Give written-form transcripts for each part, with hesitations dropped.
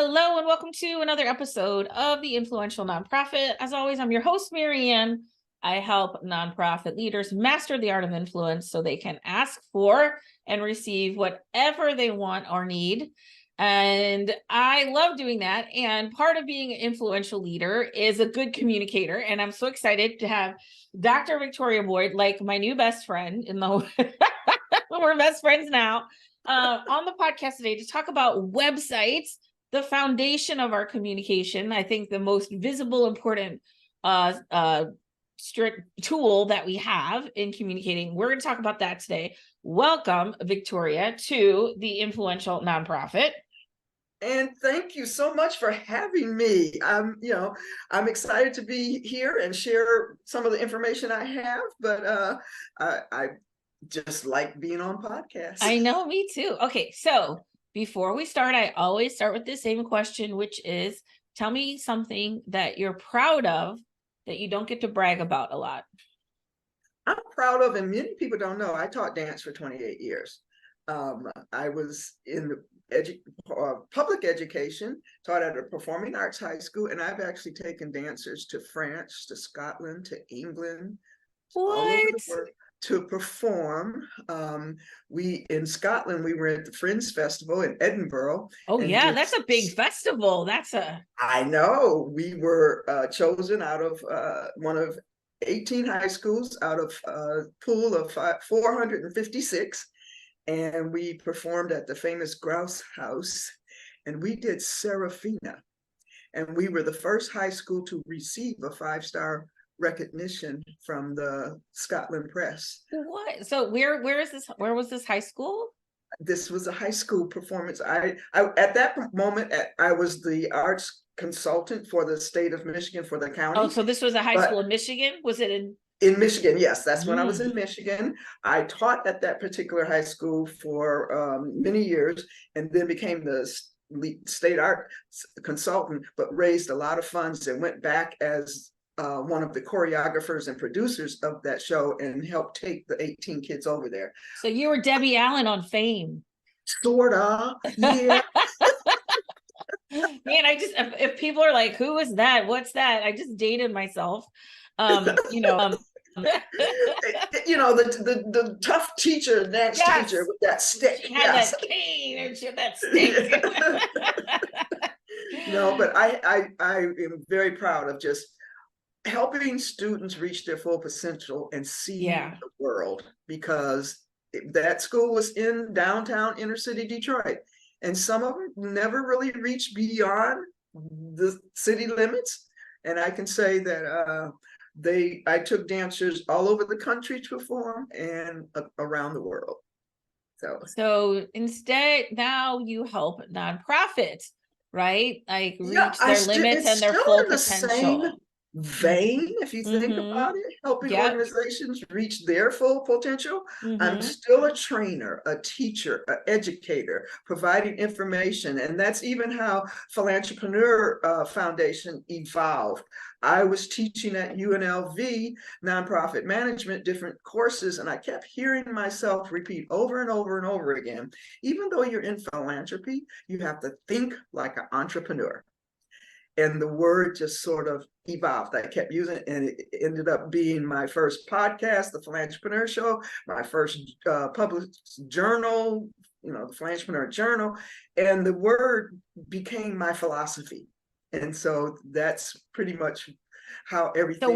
Hello and welcome to another episode of The Influential Nonprofit. As always, I'm your host, Marianne. I help nonprofit leaders master the art of influence so they can ask for and receive whatever they want or need. And I love doing that. And part of being an influential leader is a good communicator. And I'm so excited to have Dr. Victoria Boyd, like my new best friend in the we're best friends now, on the podcast today to talk about websites, the foundation of our communication. I think the most visible, important strict tool that we have in communicating. We're going to talk about that today. Welcome, Victoria, to the Influential Nonprofit. And thank you so much for having me. I'm excited to be here and share some of the information I have, but I just like being on podcasts. I know, me too. Okay, so before we start, I always start with the same question, which is, tell me something that you're proud of that you don't get to brag about a lot. I'm proud of, and many people don't know, I taught dance for 28 years. I was in public education, taught at a performing arts high school, and I've actually taken dancers to France, to Scotland, to England, all over the world to perform. In Scotland, we were at the Fringe Festival in Edinburgh. Oh yeah, that's a big festival. I know. We were chosen out of one of 18 high schools out of a pool of 456. And we performed at the famous Grouse House, and we did Serafina. And we were the first high school to receive a 5-star recognition from the Scotland Press. What? So where is this? Where was this high school? This was a high school performance. I at that moment, I was the arts consultant for the state of Michigan, for the county. Oh, so this was a high school in Michigan? Was it in Michigan? Yes, that's when I was in Michigan. I taught at that particular high school for many years, and then became the state art consultant, but raised a lot of funds and went back as one of the choreographers and producers of that show and helped take the 18 kids over there. So you were Debbie Allen on Fame. Sorta, yeah. Man, if people are like, who is that? What's that? I just dated myself. The tough teacher, dance teacher with that stick. She had that cane and she had that stick. No, but I am very proud of just helping students reach their full potential and see the world, because that school was in downtown inner city Detroit, and some of them never really reached beyond the city limits. And I can say that I took dancers all over the country to perform and around the world. So instead, now you help nonprofits, right? Like reach their limits and their full potential. Vein, if you think about it, helping organizations reach their full potential. I'm still a trainer, a teacher, an educator, providing information, and that's even how Philantrepreneur Foundation evolved. I was teaching at UNLV nonprofit management, different courses, and I kept hearing myself repeat over and over and over again, even though you're in philanthropy, you have to think like an entrepreneur. And the word just sort of evolved. I kept using it, and it ended up being my first podcast, the Philantrepreneur Show, my first published journal, the Philantrepreneur Journal, and the word became my philosophy. And so that's pretty much how everything. So I'm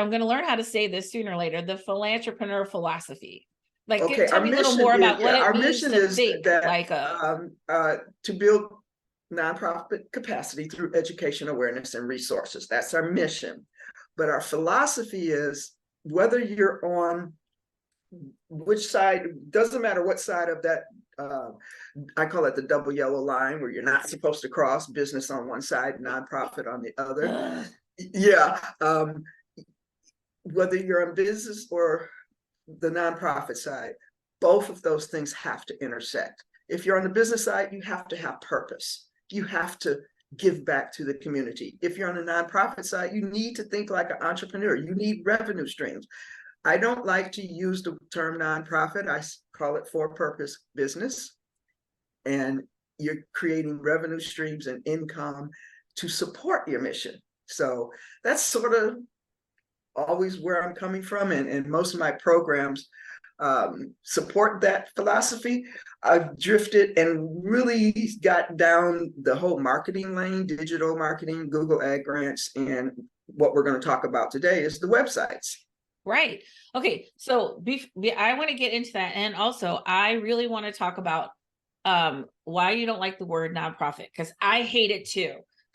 going to learn how to say this sooner or later, the Philantrepreneur philosophy. Like, tell me a little more about what it means to think like to build nonprofit capacity through education, awareness, and resources. That's our mission. But our philosophy is, whether you're on which side, doesn't matter what side of that, I call it the double yellow line, where you're not supposed to cross, business on one side, nonprofit on the other. Whether you're on business or the nonprofit side, both of those things have to intersect. If you're on the business side, you have to have purpose. You have to give back to the community. If you're on the nonprofit side, you need to think like an entrepreneur. You need revenue streams. I don't like to use the term nonprofit. I call it for-purpose business. And you're creating revenue streams and income to support your mission. So that's sort of always where I'm coming from, and most of my programs support that philosophy. I've drifted and really got down the whole marketing lane, digital marketing, Google ad grants, and what we're going to talk about today is the websites. Right. Okay. So I want to get into that. And also I really want to talk about why you don't like the word nonprofit, because I hate it too.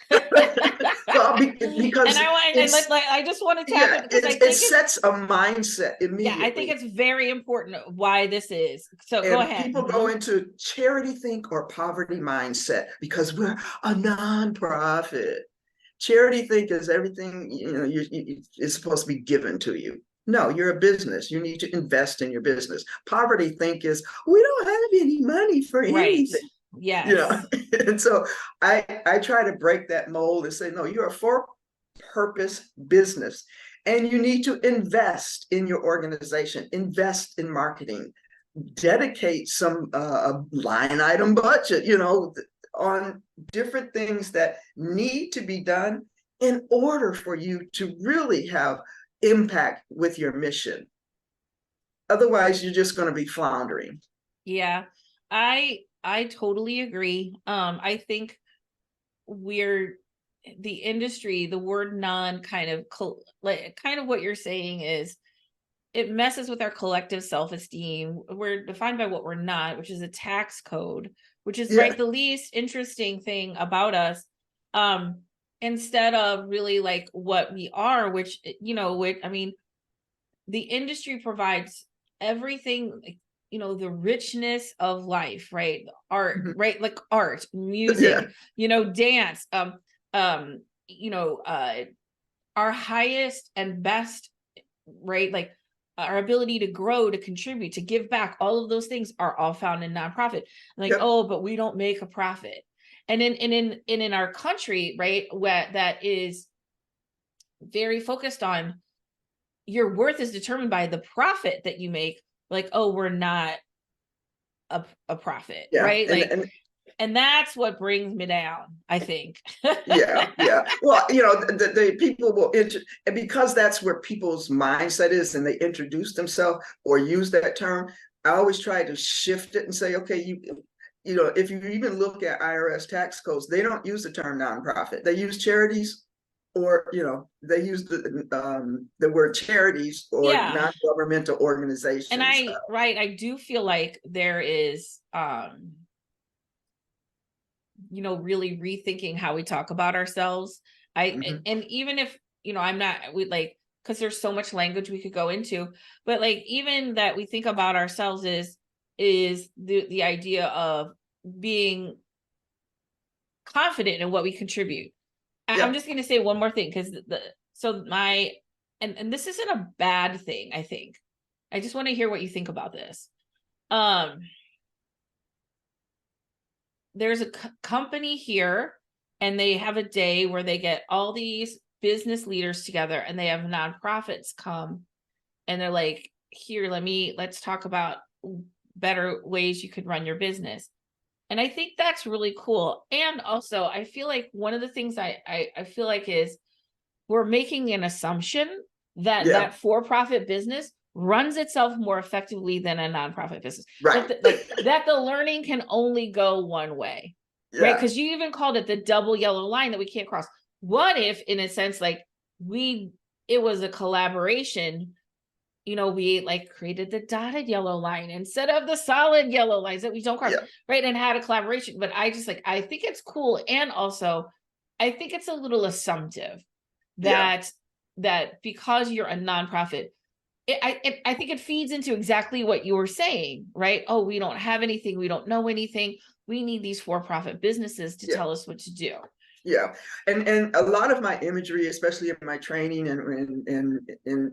Well, because and I just want to tap yeah, it because I think it sets a mindset immediately. Yeah, I think it's very important why this is. So and go ahead. People go into charity think or poverty mindset because we're a nonprofit. Charity think is everything, it's supposed to be given to you. No, you're a business. You need to invest in your business. Poverty think is we don't have any money for anything. Yes. And so I try to break that mold and say, no, you're a for-purpose business, and you need to invest in your organization, invest in marketing, dedicate some line item budget, on different things that need to be done in order for you to really have impact with your mission. Otherwise, you're just going to be floundering. Yeah, I totally agree. I think the industry, the word non kind of what you're saying is it messes with our collective self-esteem. We're defined by what we're not, which is a tax code, which is right the least interesting thing about us. Instead of really like what we are, which I mean, the industry provides everything, the richness of life, right? Art, right? Like art, music, dance, our highest and best, right? Like our ability to grow, to contribute, to give back, all of those things are all found in nonprofit. Like, oh, but we don't make a profit. And in our country, right, where that is very focused on your worth is determined by the profit that you make. Like, oh, we're not a profit, right? And that's what brings me down, I think. Yeah. Well, the people will and because that's where people's mindset is, and they introduce themselves or use that term. I always try to shift it and say, okay, if you even look at IRS tax codes, they don't use the term nonprofit. They use charities, or they use the word charities or non-governmental organizations. And I do feel like there is really rethinking how we talk about ourselves. And even if I'm not, because there's so much language we could go into, but like even that we think about ourselves is the idea of being confident in what we contribute. I'm just going to say one more thing, because and this isn't a bad thing. I think I just want to hear what you think about this. There's a company here, and they have a day where they get all these business leaders together, and they have nonprofits come, and they're like, here, let's talk about better ways you could run your business. And I think that's really cool. And also I feel like one of the things I feel like is we're making an assumption that that for-profit business runs itself more effectively than a nonprofit business. Right. That the learning can only go one way. Right. Because you even called it the double yellow line that we can't cross. What if, in a sense, like it was a collaboration, we created the dotted yellow line instead of the solid yellow lines that we don't cross, right? And had a collaboration. But I just I think it's cool. And also I think it's a little assumptive that because you're a nonprofit, I think it feeds into exactly what you were saying, right? Oh, we don't have anything. We don't know anything. We need these for-profit businesses to tell us what to do. Yeah. And a lot of my imagery, especially in my training and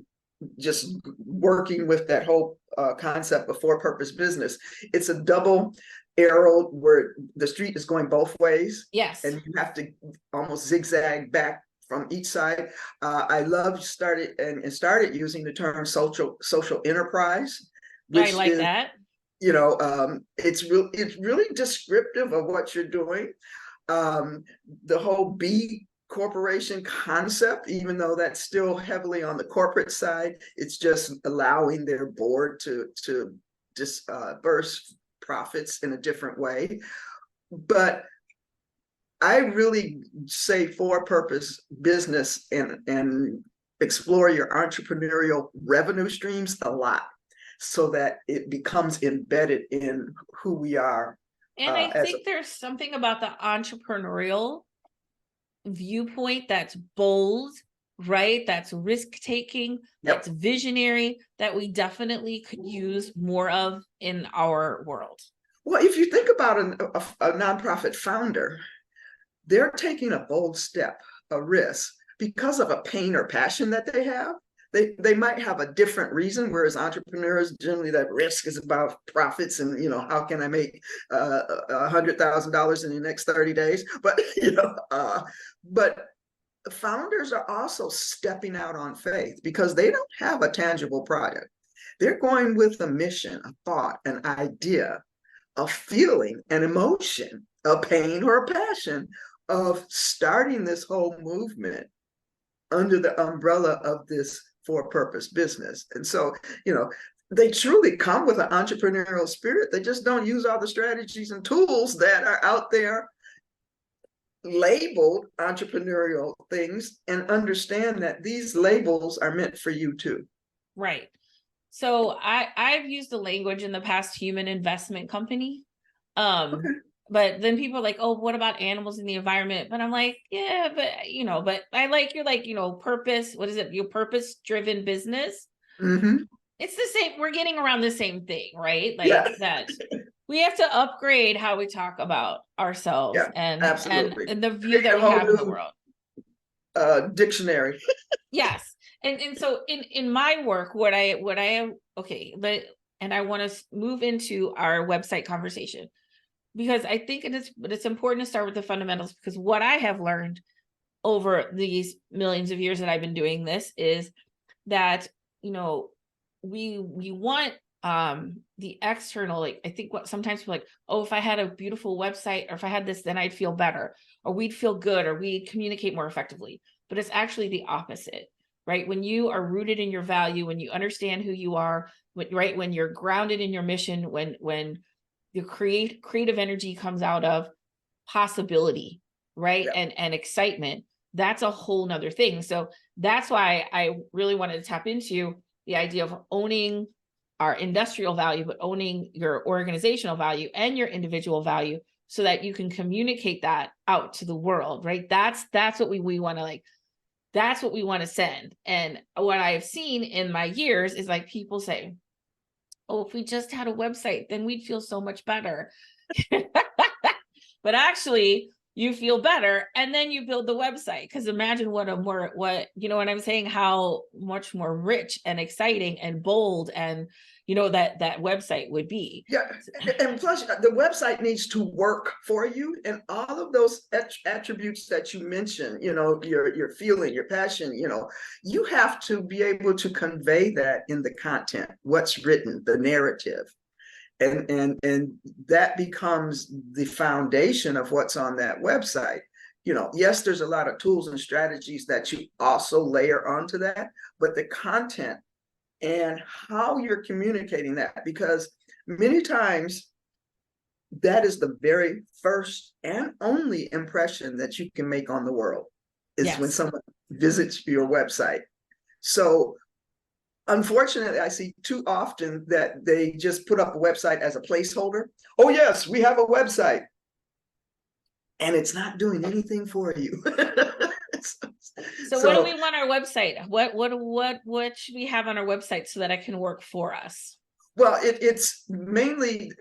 just working with that whole concept of for-purpose business, it's a double arrow where the street is going both ways. Yes. And you have to almost zigzag back from each side. I started using the term social enterprise. Which I like that. it's really descriptive of what you're doing. The whole B corporation concept, even though that's still heavily on the corporate side, it's just allowing their board to disperse profits in a different way. But I really say for purpose business and explore your entrepreneurial revenue streams a lot, so that it becomes embedded in who we are. And I think there's something about the entrepreneurial viewpoint that's bold, right? That's risk-taking, that's visionary, that we definitely could use more of in our world. Well, if you think about a nonprofit founder, they're taking a bold step, a risk, because of a pain or passion that they have. They might have a different reason, whereas entrepreneurs, generally that risk is about profits and, how can I make $100,000 in the next 30 days? But, but founders are also stepping out on faith because they don't have a tangible product. They're going with a mission, a thought, an idea, a feeling, an emotion, a pain or a passion of starting this whole movement under the umbrella of this for-purpose business. And so, they truly come with an entrepreneurial spirit. They just don't use all the strategies and tools that are out there labeled entrepreneurial things, and understand that these labels are meant for you too. Right. So I've used the language in the past, human investment company. Okay. But then people are like, oh, what about animals in the environment? But I'm like, yeah, but I like, you're like, purpose. What is it? Your purpose-driven business. Mm-hmm. It's the same. We're getting around the same thing, right? Like that. We have to upgrade how we talk about ourselves and the view that we have in the world. Dictionary. Yes. And so in my work, what I am, and I want to move into our website conversation, because I think it's important to start with the fundamentals, because what I have learned over these millions of years that I've been doing this is that, we want the external, like, I think what sometimes we're like, oh, if I had a beautiful website, or if I had this, then I'd feel better, or we'd feel good, or we'd communicate more effectively. But it's actually the opposite, right? When you are rooted in your value, when you understand who you are, when you're grounded in your mission, when the creative energy comes out of possibility, right? And excitement, that's a whole nother thing. So that's why I really wanted to tap into the idea of owning our industrial value, but owning your organizational value and your individual value, so that you can communicate that out to the world, right? That's what we want to like. That's what we want to send. And what I have seen in my years is, like, people say, oh, if we just had a website, then we'd feel so much better. But actually, you feel better, and then you build the website. Because imagine what I'm saying, how much more rich and exciting and bold and that website would be. Yeah, and plus the website needs to work for you, and all of those attributes that you mentioned, your feeling, your passion, you have to be able to convey that in the content, what's written, the narrative. And that becomes the foundation of what's on that website. Yes, there's a lot of tools and strategies that you also layer onto that, but the content and how you're communicating that, because many times that is the very first and only impression that you can make on the world, is when someone visits your website. So unfortunately, I see too often that they just put up a website as a placeholder. Oh, yes, we have a website. And it's not doing anything for you. So what do we want our website? What should we have on our website so that it can work for us? Well, it's mainly,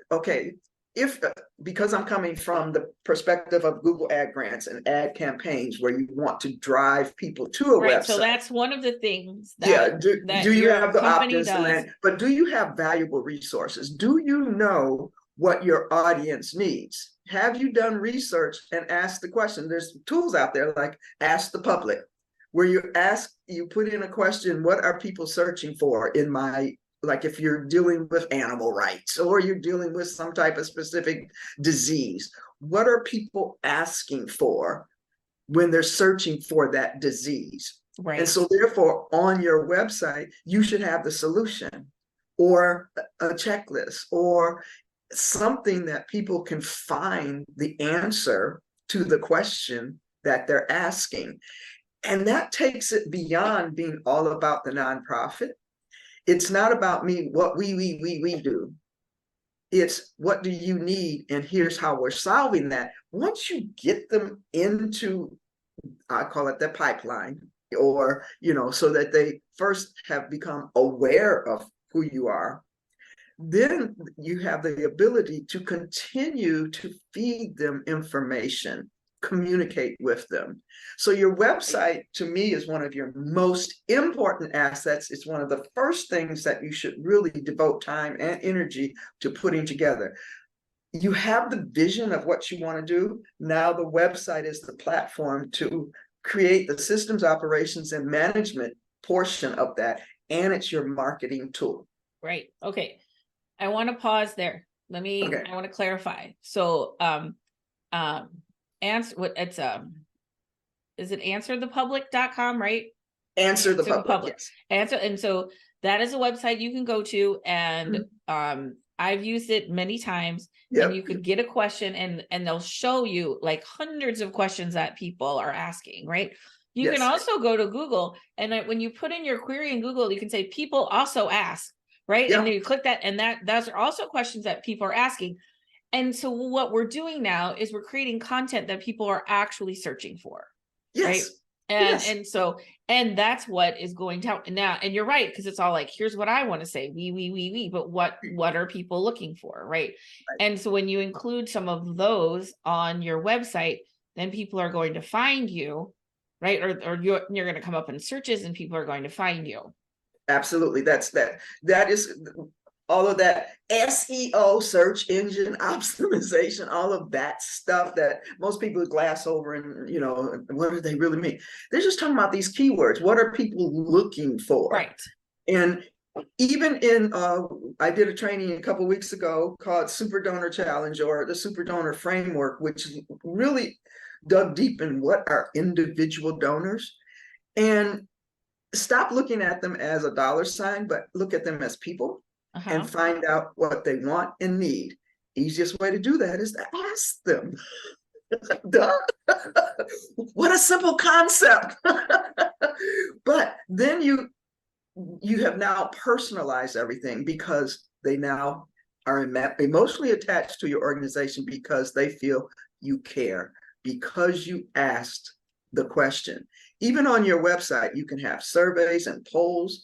because I'm coming from the perspective of Google ad grants and ad campaigns, where you want to drive people to a website. So that's one of the things that, do you have the options to land? But do you have valuable resources? Do you know what your audience needs? Have you done research and asked the question? There's tools out there like Ask the Public, where you put in a question, what are people searching for in my like if you're dealing with animal rights or you're dealing with some type of specific disease, what are people asking for when they're searching for that disease? Right. And so therefore, on your website, you should have the solution or a checklist or something that people can find the answer to the question that they're asking. And that takes it beyond being all about the nonprofit. It's not about me, what we do. It's what do you need? And here's how we're solving that. Once you get them into, I call it the pipeline, or, so that they first have become aware of who you are, then you have the ability to continue to feed them information, communicate with them. So your website, to me, is one of your most important assets. It's one of the first things that you should really devote time and energy to putting together. You have the vision of what you want to do. Now the website is the platform to create the systems, operations, and management portion of that. And it's your marketing tool. Right. Okay. I want to pause there. I want to clarify. So, answer what it's, is it answerthepublic.com, right? Answer the public. Yes. Answer. And so that is a website you can go to, and, I've used it many times. Yep. And you could get a question and they'll show you like hundreds of questions that people are asking, right? You can also go to Google, and when you put in your query in Google, you can say people also ask, right? Yeah. And then you click that, and those are also questions that people are asking. And so what we're doing now is we're creating content that people are actually searching for. Yes. Right. And that's what is going down now. And you're right, because it's all like, here's what I want to say, we, but what are people looking for? Right. And so when you include some of those on your website, then people are going to find you, right? Or you're going to come up in searches and people are going to find you. Absolutely. That is all of that SEO, search engine optimization, all of that stuff that most people glass over, and what do they really mean? They're just talking about these keywords. What are people looking for? Right. And even in, I did a training a couple of weeks ago called Super Donor Challenge, or the Super Donor Framework, which really dug deep in what are individual donors, and stop looking at them as a dollar sign, but look at them as people. And find out what they want and need. Easiest way to do that is to ask them. Duh. What a simple concept. But then you have now personalized everything, because they now are emotionally attached to your organization, because they feel you care, because you asked the question. Even on your website, you can have surveys and polls.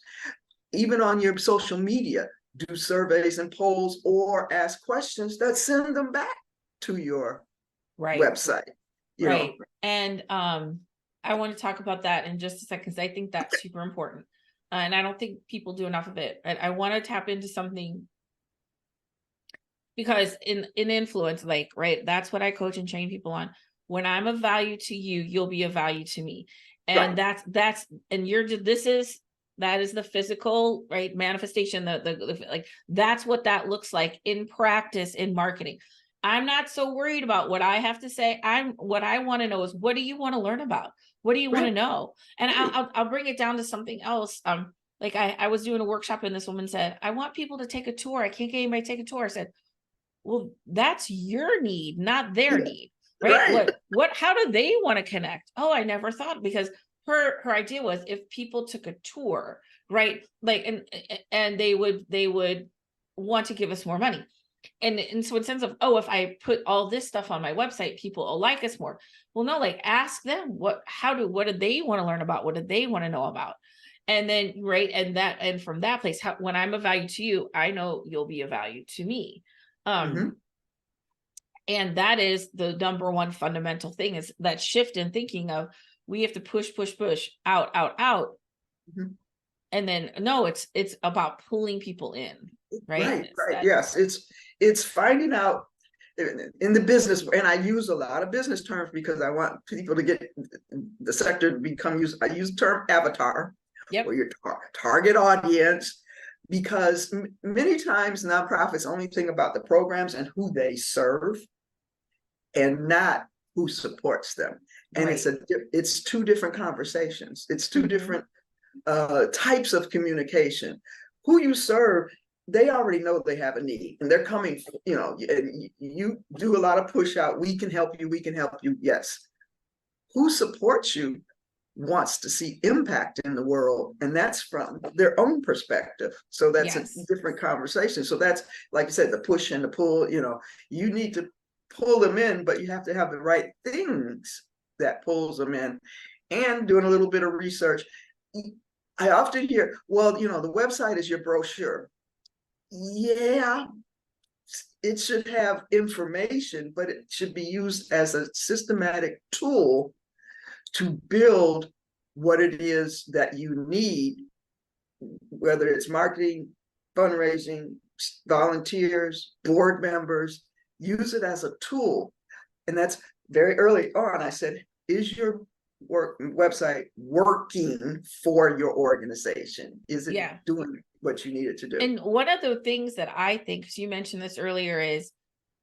Even on your social media, do surveys and polls or ask questions that send them back to your website. You know. And I want to talk about that in just a second, because I think that's super important. And I don't think people do enough of it. I want to tap into something, because in influence, like, right, that's what I coach and train people on. When I'm of value to you, you'll be of value to me. And that's and that is the physical, right, manifestation, like, that's what that looks like in practice in marketing. I'm not so worried about what I have to say. What I want to know is, what do you want to learn about? What do you want to know? And I'll bring it down to something else. Like I was doing a workshop, and this woman said, I want people to take a tour. I can't get anybody to take a tour. I said, well, that's your need, not their need, right? How do they want to connect? Oh, I never thought, because her idea was, if people took a tour, right, like, and they would want to give us more money, and so in sense of, oh, if I put all this stuff on my website, people will like us more. Well, no, like, ask them what do they want to learn about, what do they want to know about, and then and from that place, when I'm of value to you, I know you'll be of value to me. And that is the number one fundamental thing, is that shift in thinking of, we have to push out. And then, no, it's about pulling people in, right? Yes, it's finding out in the business, and I use a lot of business terms because I want people to get the sector to become I use the term avatar, or your target audience. because many times nonprofits only think about the programs and who they serve and not who supports them. And Right. it's two different conversations. It's two different types of communication. Who you serve, they already know they have a need and they're coming, and you do a lot of push out. We can help you. We can help you. Yes. Who supports you wants to see impact in the world, and that's from their own perspective. So that's a Yes. different conversation. So that's, like I said, the push and the pull. You need to pull them in, but you have to have the right things that pulls them in. And doing a little bit of research, I often hear, well, the website is your brochure. Yeah, it should have information, but it should be used as a systematic tool to build what it is that you need, whether it's marketing, fundraising, volunteers, board members. Use it as a tool. And that's very early on. I said, is your website working for your organization? Is it doing what you need it to do? And one of the things that I think, because you mentioned this earlier, is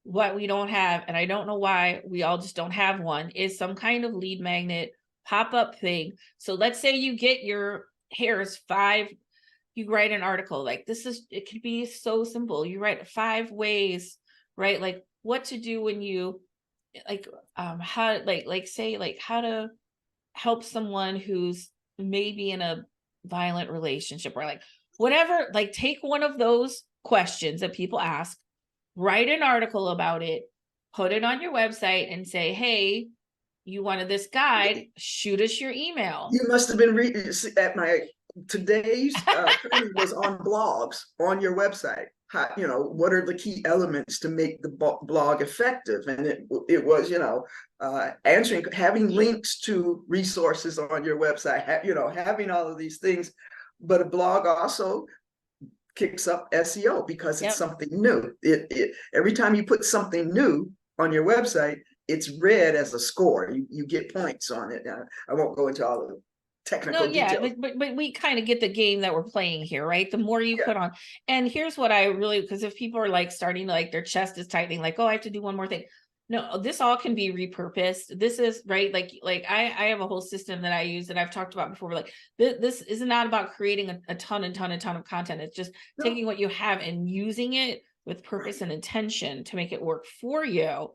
what we don't have, and I don't know why we all just don't have one, is some kind of lead magnet pop-up thing. So let's say you get here's 5, you write an article like this it could be so simple. You write 5 ways, right? Like what to do when you how how to help someone who's maybe in a violent relationship, or like whatever, like take one of those questions that people ask, write an article about it, put it on your website and say, hey, you wanted this guide, shoot us your email. You must have been at today's training was on blogs on your website. What are the key elements to make the blog effective? And it was, having links to resources on your website, having all of these things. But a blog also kicks up SEO because it's something new. Every time you put something new on your website, it's read as a score. You get points on it. I won't go into all of the technical details. But we kind of get the game that we're playing here, right? The more you put on, and here's what I really, because if people are like starting to, like, their chest is tightening, like, oh, I have to do one more thing. No, this all can be repurposed. This is right. Like I have a whole system that I use that I've talked about before. Like this is not about creating a ton of content. It's just taking what you have and using it with purpose and intention to make it work for you.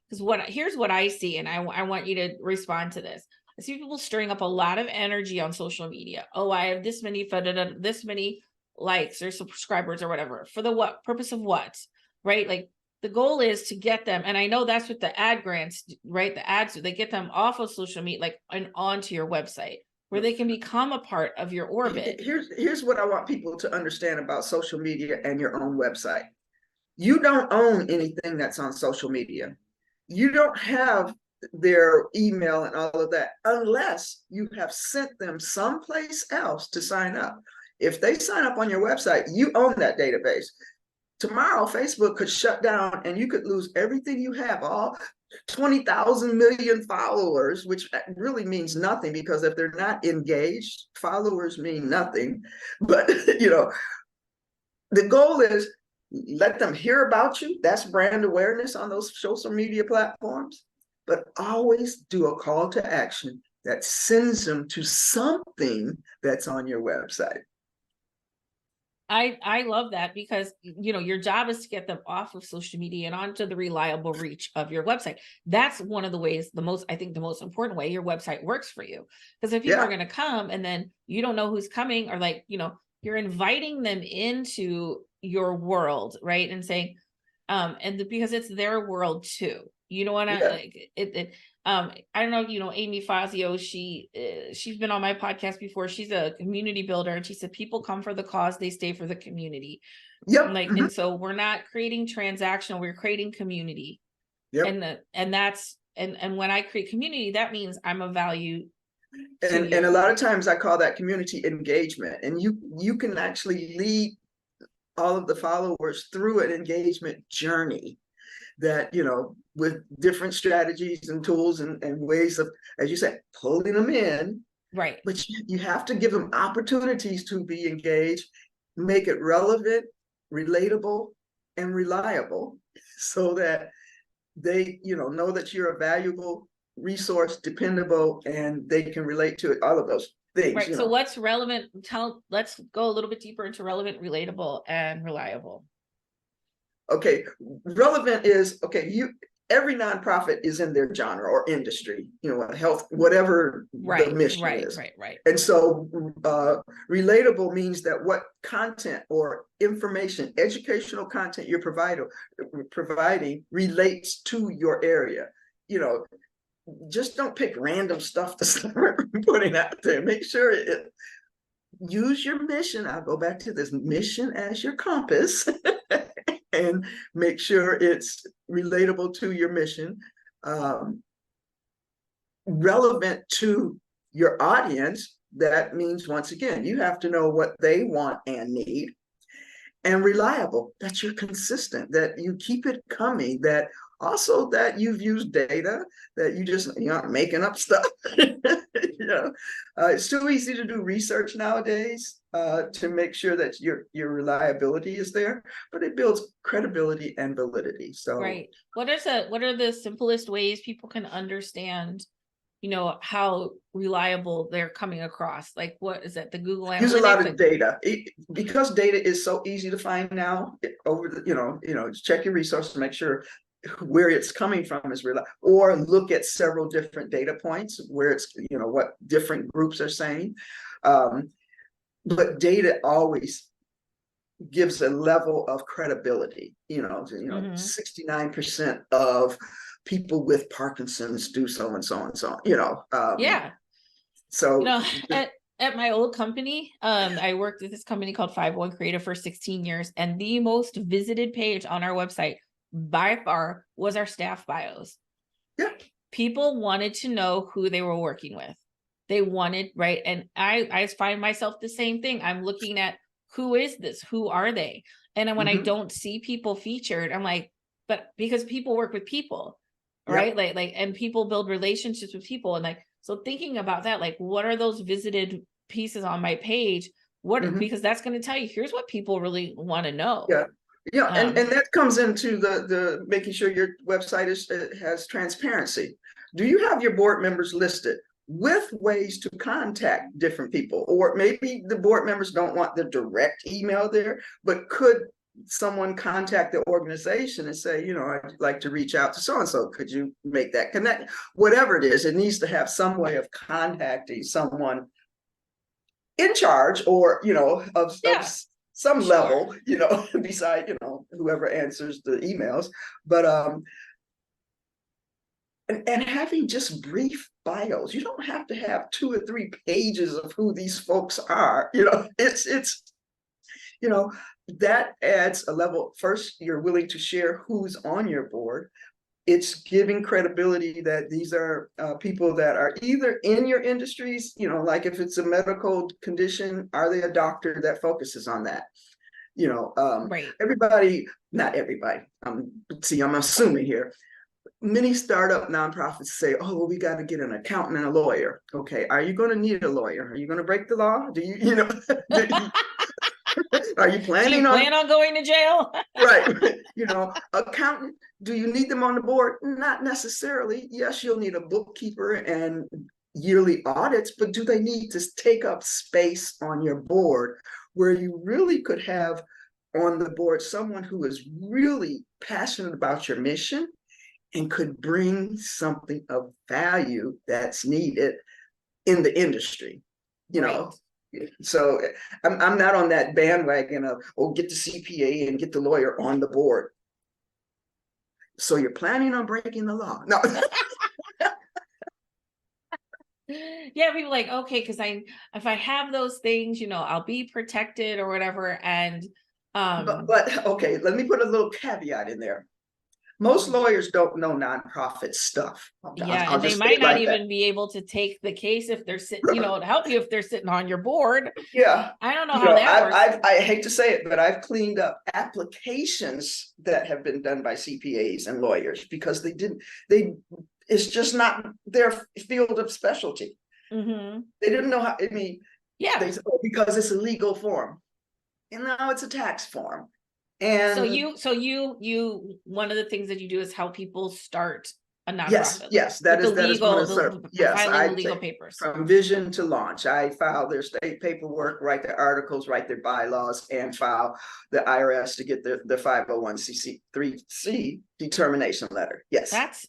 Because here's what I see, and I want you to respond to this. I see people stirring up a lot of energy on social media. Oh, I have this many likes or subscribers or whatever. For the what purpose of what? Right? Like the goal is to get them, and I know that's what the ad grants, right? The ads, they get them off of social media, like, and onto your website where they can become a part of your orbit. Here's what I want people to understand about social media and your own website. You don't own anything that's on social media. You don't have their email and all of that unless you have sent them someplace else to sign up. If they sign up on your website, you own that database. Tomorrow, Facebook could shut down and you could lose everything you have, all 20,000 million followers, which really means nothing, because if they're not engaged, followers mean nothing. But, the goal is let them hear about you. That's brand awareness on those social media platforms. But always do a call to action that sends them to something that's on your website. I love that, because your job is to get them off of social media and onto the reliable reach of your website. That's one of the ways, the most important way your website works for you. Because if people are going to come and then you don't know who's coming, or you're inviting them into your world, right? And saying, because it's their world too. You don't want to I don't know, Amy Fazio, she's been on my podcast before. She's a community builder, and she said people come for the cause, they stay for the community. And so we're not creating transactional, we're creating community. And when I create community, that means I'm of value. And a lot of times I call that community engagement, and you can actually lead all of the followers through an engagement journey that, with different strategies and tools and ways of, as you said, pulling them in. Right. But you have to give them opportunities to be engaged, make it relevant, relatable, and reliable so that they, know that you're a valuable resource, dependable, and they can relate to it, all of those things. Right. So what's relevant? Let's go a little bit deeper into relevant, relatable, and reliable. Okay. Relevant is, every nonprofit is in their genre or industry, health, whatever the mission is. Right. And so relatable means that what content or information, educational content you're providing relates to your area. Just don't pick random stuff to start putting out there. Make sure use your mission. I'll go back to this mission as your compass. And make sure it's relatable to your mission, relevant to your audience. That means, once again, you have to know what they want and need, and reliable, that you're consistent, that you keep it coming, that also that you've used data, that you aren't making up stuff. It's too easy to do research nowadays to make sure that your reliability is there, but it builds credibility and validity. So right. What are the simplest ways people can understand, how reliable they're coming across? Like, what is it? The Google Analytics? Use a lot of data. Because data is so easy to find now. Check your resources to make sure where it's coming from is reliable, or look at several different data points where it's, what different groups are saying. But data always gives a level of credibility. 69% of people with Parkinson's do so and so and so. Yeah. So at my old company, I worked at this company called 51 Creative for 16 years, and the most visited page on our website by far was our staff bios. Yeah. People wanted to know who they were working with. They wanted, right? And I find myself the same thing. I'm looking at, who is this? Who are they? And when I don't see people featured, I'm like, but because people work with people, right? Yep. Like, and people build relationships with people. And so thinking about that, what are those visited pieces on my page? Because that's going to tell you, here's what people really want to know. Yeah. Yeah, and that comes into the making sure your website has transparency. Do you have your board members listed with ways to contact different people? Or maybe the board members don't want the direct email there, but could someone contact the organization and say, I'd like to reach out to so-and-so. Could you make that connect? Whatever it is, it needs to have some way of contacting someone in charge, or, of some level, beside, whoever answers the emails, but and having just brief bios. You don't have to have 2 or 3 pages of who these folks are. It's that adds a level. First, you're willing to share who's on your board. It's giving credibility that these are people that are either in your industries, like if it's a medical condition, are they a doctor that focuses on that? Right. Everybody, not everybody. I'm assuming here. Many startup nonprofits say, "Oh, well, we got to get an accountant and a lawyer." Okay, are you going to need a lawyer? Are you going to break the law? Do you, are you planning on going to jail? Right. Accountant. Do you need them on the board? Not necessarily. Yes, you'll need a bookkeeper and yearly audits, but do they need to take up space on your board where you really could have on the board someone who is really passionate about your mission and could bring something of value that's needed in the industry, Right. So I'm not on that bandwagon of, get the CPA and get the lawyer on the board. So you're planning on breaking the law? No. Yeah, people okay, because if I have those things, I'll be protected or whatever. And but okay, let me put a little caveat in there. Most lawyers don't know nonprofit stuff. And they might not even be able to take the case if they're sitting, to help you if they're sitting on your board. Yeah. I don't know how that works. I hate to say it, but I've cleaned up applications that have been done by CPAs and lawyers because it's just not their field of specialty. They didn't know how, they said, because it's a legal form. And now it's a tax form. So And one of the things that you do is help people start a yes, nonprofit yes, with that is one of yes, filing the I legal take papers. from vision to launch. I file their state paperwork, write their articles, write their bylaws, and file the IRS to get the 501c3c determination letter. Yes. That's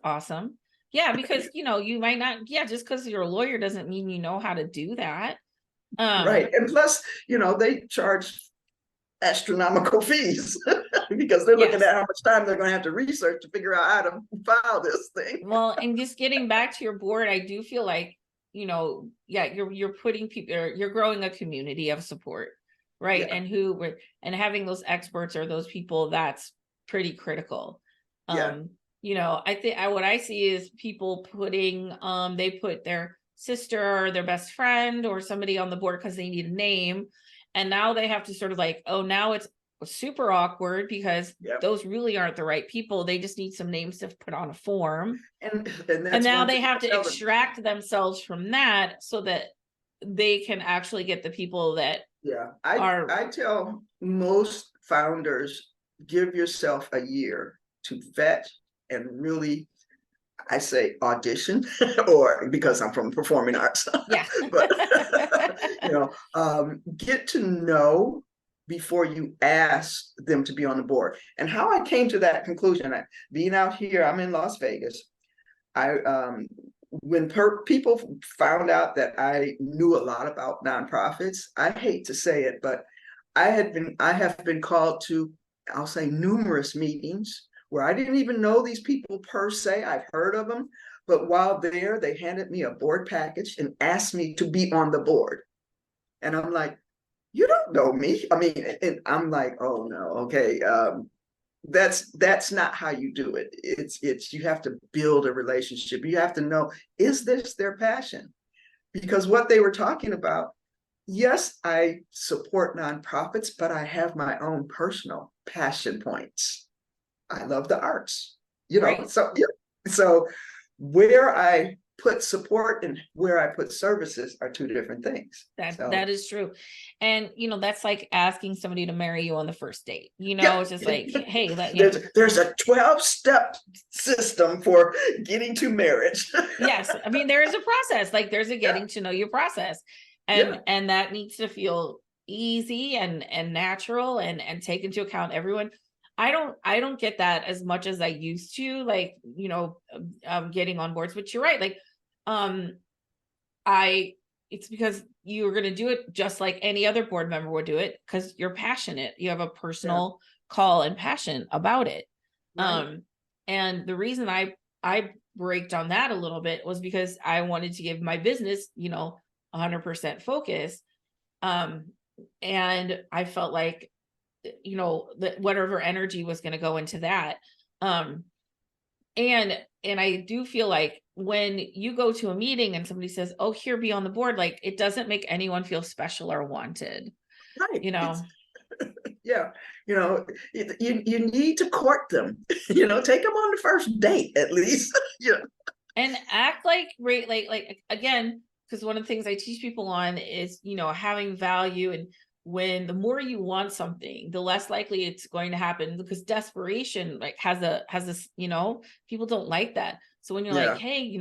awesome. Yeah, because you might not, just because you're a lawyer doesn't mean you know how to do that. Right. And plus, they charge astronomical fees because they're looking at how much time they're going to have to research to figure out how to file this thing. Well, and just getting back to your board, I do feel like, you're putting people, you're growing a community of support, right? Yeah. And having those experts or those people, that's pretty critical. Yeah. I think what I see is people putting, they put their sister or their best friend or somebody on the board because they need a name. And now they have to sort of like, oh, now it's super awkward because those really aren't the right people. They just need some names to put on a form. And now they have to extract themselves from that so that they can actually get the people that I tell most founders, give yourself a year to vet and really, I say audition, or because I'm from performing arts. Yeah. But get to know before you ask them to be on the board. And how I came to that conclusion, being out here, I'm in Las Vegas. When people found out that I knew a lot about nonprofits, I hate to say it, but I have been called to, I'll say, numerous meetings where I didn't even know these people per se. I've heard of them, but while there, they handed me a board package and asked me to be on the board. And I'm like, you don't know me. I mean, and I'm like, oh no, okay. That's not how you do it. It's you have to build a relationship. You have to know, is this their passion? Because what they were talking about, yes, I support nonprofits, but I have my own personal passion points. I love the arts, Right. So where I put support and where I put services are two different things. That is true. And that's like asking somebody to marry you on the first date. It's just like, hey, there's a 12-step system for getting to marriage. Yes. I mean, there is a process, like there's a getting to know your process. And that needs to feel easy and natural and take into account everyone. I don't get that as much as I used to, like, getting on boards, but you're right. Like, it's because you're going to do it just like any other board member would do it because you're passionate. You have a personal call and passion about it. Right. And the reason I braked on that a little bit was because I wanted to give my business, 100% focus. And I felt like, that whatever energy was going to go into that. And I do feel like when you go to a meeting and somebody says, oh, here, be on the board, like it doesn't make anyone feel special or wanted. Right. Yeah. You need to court them, take them on the first date at least. And act like again, because one of the things I teach people on is, having value. And when the more you want something, the less likely it's going to happen, because desperation like has this, people don't like that. So when you're like, hey,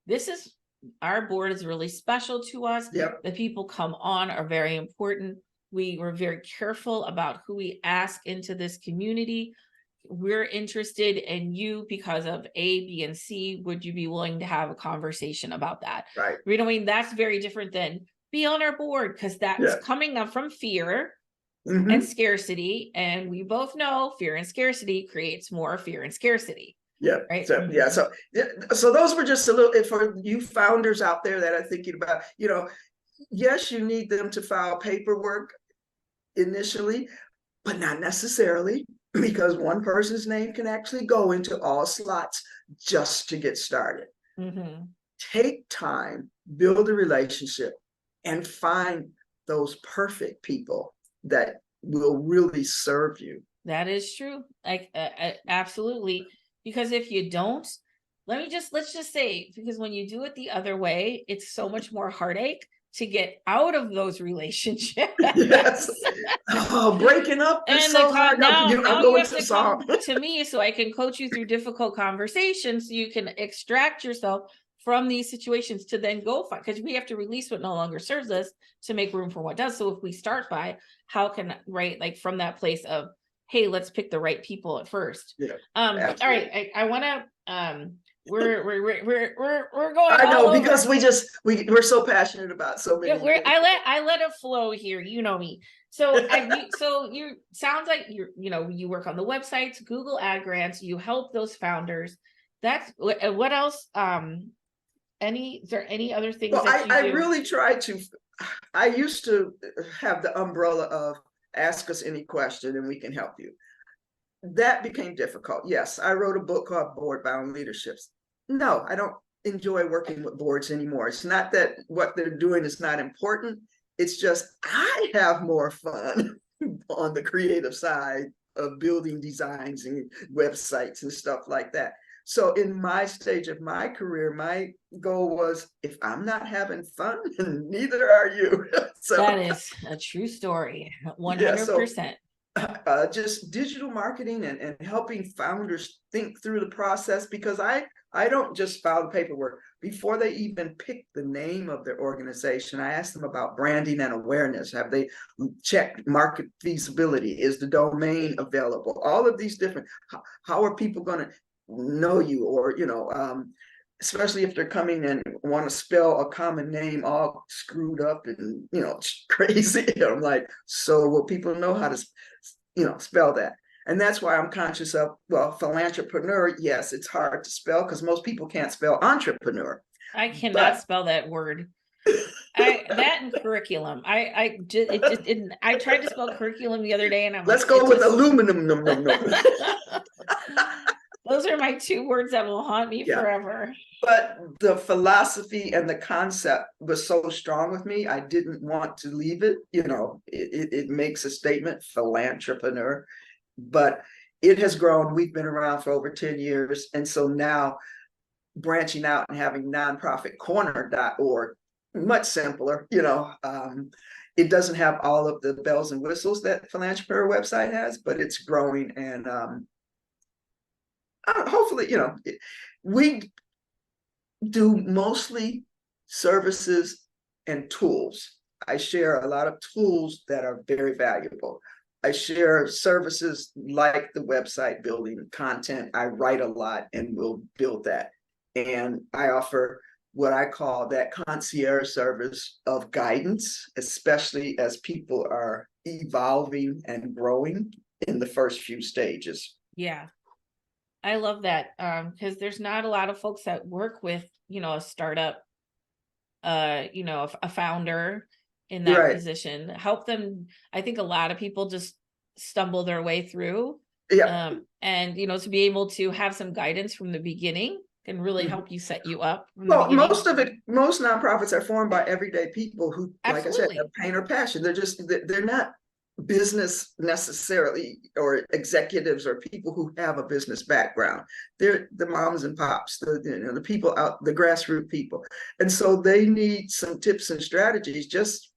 this is, our board is really special to us. The people come on are very important. We were very careful about who we ask into this community. We're interested in you because of A, B, and C. Would you be willing to have a conversation about that? Right. I mean, that's very different than be on our board, because that's coming up from fear and scarcity. And we both know fear and scarcity creates more fear and scarcity. Yeah. Right. So those were just a little, for you founders out there that are thinking about, yes, you need them to file paperwork initially, but not necessarily, because one person's name can actually go into all slots just to get started. Take time, build a relationship, and find those perfect people that will really serve you. That is true. Like, absolutely. Because if you don't, let's just say, because when you do it the other way, it's so much more heartache to get out of those relationships. Yes. Oh, breaking up is And so hard. now I'm you going have to to song. come to me so I can coach you through difficult conversations so you can extract yourself from these situations to then go find, because we have to release what no longer serves us to make room for what does. So if we start by how can, right, like from that place of, hey, let's pick the right people at first. Yeah, All right, I want to we're going I know, all because over. we're so passionate about so many things. I let it flow here, you know me. So you sounds like you work on the websites, Google ad grants, you help those founders. That's what else. Is there any other things Well, that you I do? really try to. I used to have the umbrella of ask us any question and we can help you. That became difficult. Yes, I wrote a book called Board Bound Leaderships. No, I don't enjoy working with boards anymore. It's not that what they're doing is not important. It's just I have more fun on the creative side of building designs and websites and stuff like that. So in my stage of my career, my goal was, if I'm not having fun, neither are you. So that is a true story. 100%. Just digital marketing and helping founders think through the process, because I don't just file the paperwork. Before they even pick the name of their organization, I ask them about branding and awareness. Have they checked market feasibility? Is the domain available? All of these different, how are people going to know you? Or, especially if they're coming and want to spell a common name all screwed up and, crazy. I'm like, so will people know how to spell that? And that's why I'm conscious of, philantrepreneur. Yes, it's hard to spell because most people can't spell entrepreneur. I cannot spell that word. That and curriculum. I tried to spell curriculum the other day, and I'm let's like, go with aluminum. Those are my two words that will haunt me forever. But the philosophy and the concept was so strong with me, I didn't want to leave it. It makes a statement, philantrepreneur, but it has grown. We've been around for over 10 years. And so now branching out and having nonprofitcorner.org, much simpler. It doesn't have all of the bells and whistles that Philantrepreneur website has, but it's growing. And hopefully, we do mostly services and tools. I share a lot of tools that are very valuable. I share services like the website building content. I write a lot and will build that. And I offer what I call that concierge service of guidance, especially as people are evolving and growing in the first few stages. Yeah. I love that, because there's not a lot of folks that work with, a startup, a founder in that position. Help them. I think a lot of people just stumble their way through. Yeah. And, to be able to have some guidance from the beginning can really help you set you up. Well, most nonprofits are formed by everyday people who, like I said, have pain or passion. They're not business necessarily, or executives or people who have a business background. They're the moms and pops, the people out, the grassroots people. And so they need some tips and strategies, just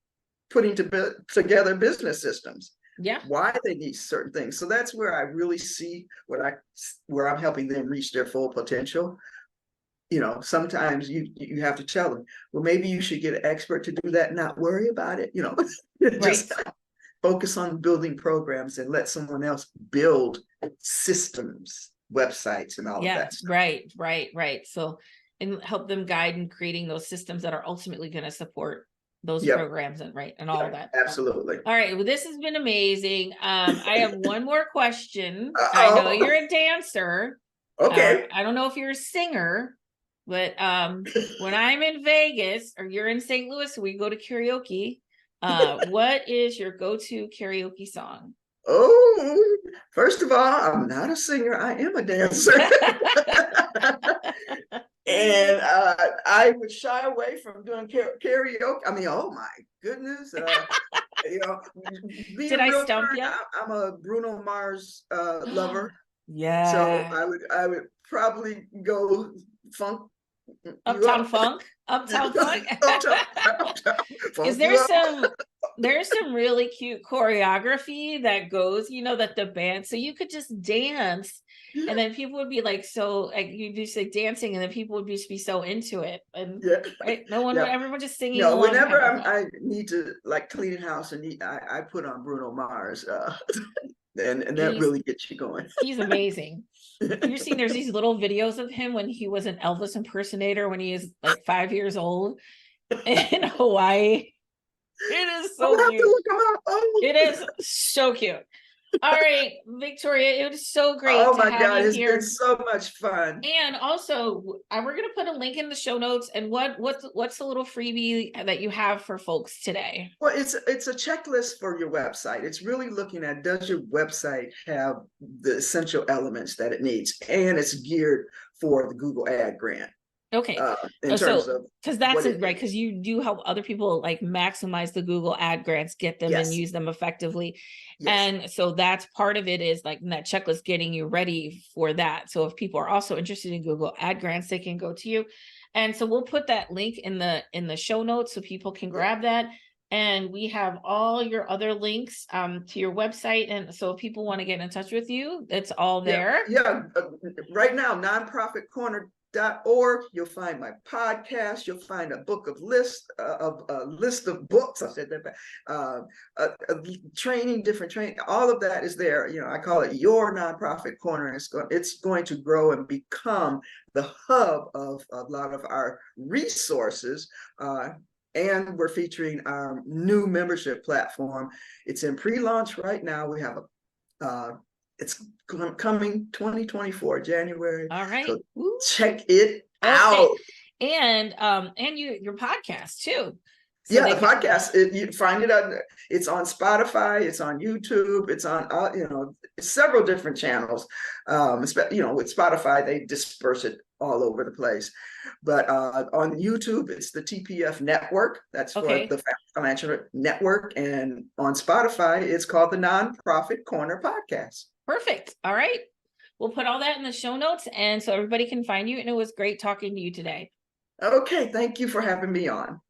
putting together business systems. Yeah. Why they need certain things. So that's where I really see where I'm helping them reach their full potential. Sometimes you have to tell them, well, maybe you should get an expert to do that, not worry about it. Just focus on building programs and let someone else build systems, websites, and all of that stuff. Right. So, and help them guide in creating those systems that are ultimately going to support those programs and all of that. Absolutely. All right. Well, this has been amazing. I have one more question. I know you're a dancer. Okay. I don't know if you're a singer, but when I'm in Vegas or you're in St. Louis, we go to karaoke. What is your go-to karaoke song? Oh, first of all, I'm not a singer. I am a dancer. And I would shy away from doing karaoke. I mean, oh my goodness. Did I stump you? I'm a Bruno Mars lover. Yeah. So I would probably go funk Uptown Funk. Uptown Funk. Uptown. Is there's some really cute choreography that goes, that the band, so you could just dance, and then people would be like, so like you'd be like dancing, and then people would be so into it, and right, everyone just singing along. Whenever I need to like clean house and I put on Bruno Mars, and that really gets you going. He's amazing. You're seeing there's these little videos of him when he was an Elvis impersonator when he is like 5 years old in Hawaii. It is so cute. It is so cute. All right, Victoria, it was so great. Oh my God, it's been so much fun. And also, we're going to put a link in the show notes. And what's the little freebie that you have for folks today? Well, it's a checklist for your website. It's really looking at, does your website have the essential elements that it needs? And it's geared for the Google Ad Grant. Okay. In terms of, because that's it, right? Because you do help other people like maximize the Google Ad Grants, get them and use them effectively. Yes. And so that's part of it, is like that checklist, getting you ready for that. So if people are also interested in Google Ad Grants, they can go to you. And so we'll put that link in the show notes so people can grab that. And we have all your other links to your website. And so if people want to get in touch with you, it's all there. Right now, nonprofitcorner.org. You'll find my podcast. You'll find a list of books. I said that. Training, different training. All of that is there. I call it your nonprofit corner. It's going to grow and become the hub of a lot of our resources. And we're featuring our new membership platform. It's in pre-launch right now. We have it's coming 2024 January. All right. So check it out. And your podcast too. So the podcast, you find it on, it's on Spotify, it's on YouTube, it's on several different channels. With Spotify, they disperse it all over the place. But on YouTube, it's the TPF Network. That's for the Philantrepreneur Network. And on Spotify, it's called the Nonprofit Corner Podcast. Perfect. All right. We'll put all that in the show notes, and so everybody can find you. And it was great talking to you today. Okay. Thank you for having me on.